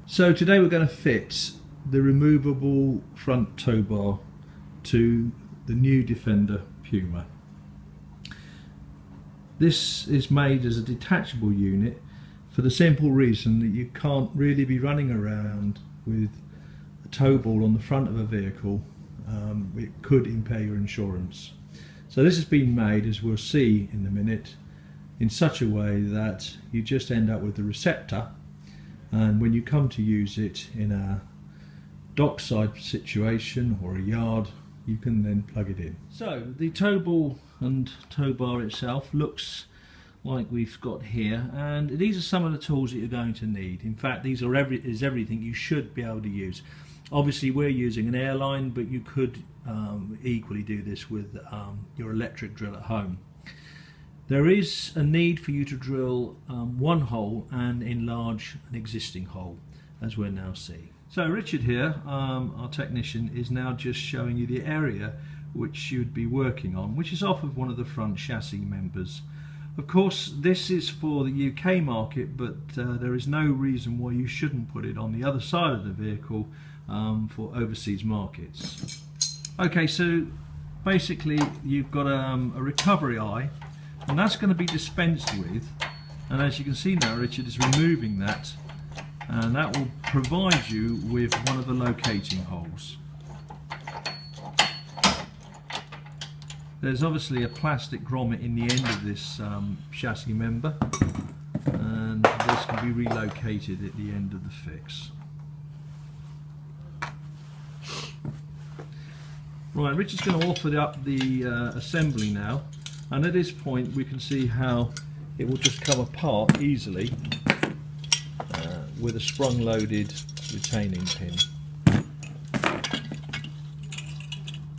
So today we're going to fit the removable front tow bar to the new Defender Puma. This is made as a detachable unit for the simple reason that you can't really be running around with a tow ball on the front of a vehicle. It could impair your insurance. So this has been made, as we'll see in a minute, in such a way that you just end up with the receptor, and when you come to use it in a dockside situation or a yard, you can then plug it in. So the tow ball and tow bar itself looks like we've got here, and these are some of the tools that you're going to need. In fact, these are everything you should be able to use. Obviously we're using an airline, but you could equally do this with your electric drill at home. There is a need for you to drill one hole and enlarge an existing hole, as we're now seeing. So Richard here, our technician, is now just showing you the area which you'd be working on, which is off of one of the front chassis members. Of course, this is for the UK market, but there is no reason why you shouldn't put it on the other side of the vehicle for overseas markets. Okay, so basically you've got a recovery eye, and that's going to be dispensed with, and as you can see now, Richard is removing that, and that will provide you with one of the locating holes. There's obviously a plastic grommet in the end of this chassis member, and this can be relocated at the end of the fix. Right, Richard's going to offer up the assembly now, and at this point we can see how it will just come apart easily with a sprung loaded retaining pin.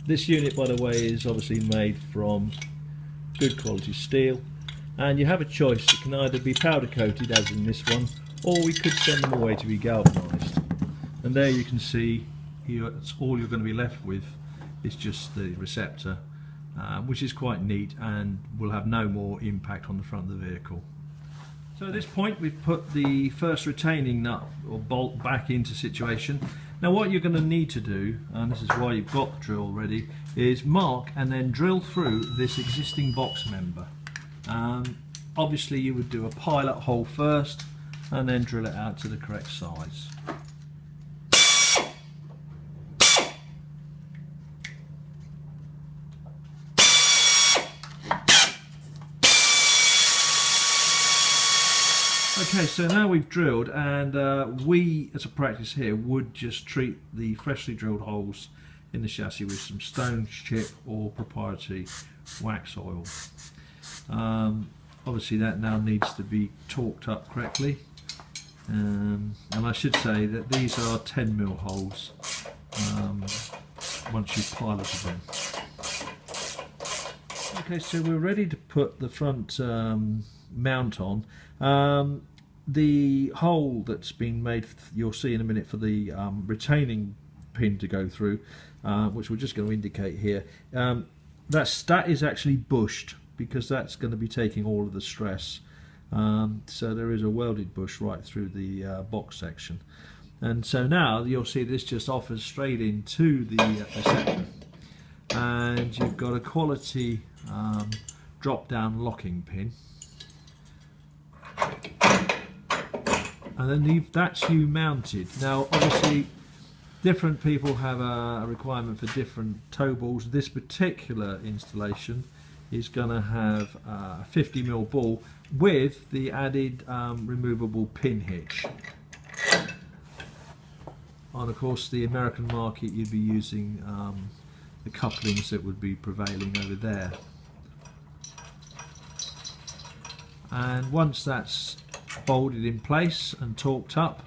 This unit, by the way, is obviously made from good quality steel, and you have a choice. It can either be powder coated, as in this one, or we could send them away to be galvanised. And there you can see it's all you're going to be left with is just the receptor, which is quite neat and will have no more impact on the front of the vehicle. So at this point we've put the first retaining nut or bolt back into situation. Now what you're going to need to do, and this is why you've got the drill ready, is mark and then drill through this existing box member. Obviously you would do a pilot hole first and then drill it out to the correct size. Okay, so now we've drilled, and we, as a practice here, would just treat the freshly drilled holes in the chassis with some stone chip or proprietary wax oil. Obviously that now needs to be torqued up correctly, and I should say that these are 10mm holes once you've piloted them. Okay, so we're ready to put the front mount on. The hole that's been made, you'll see in a minute, for the retaining pin to go through, which we're just going to indicate here, that is actually bushed, because that's going to be taking all of the stress. So there is a welded bush right through the box section, and so now you'll see this just offers straight into the receptor, and you've got a quality drop down locking pin. And then that's you mounted. Now obviously different people have a requirement for different tow balls. This particular installation is going to have a 50mm ball with the added removable pin hitch. And of course the American market, you'd be using the couplings that would be prevailing over there. And once that's bolted in place and torqued up,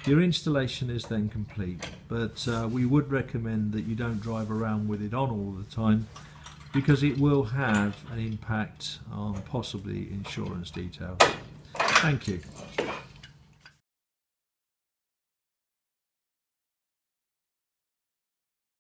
your installation is then complete. But we would recommend that you don't drive around with it on all the time, because it will have an impact on possibly insurance details. Thank you.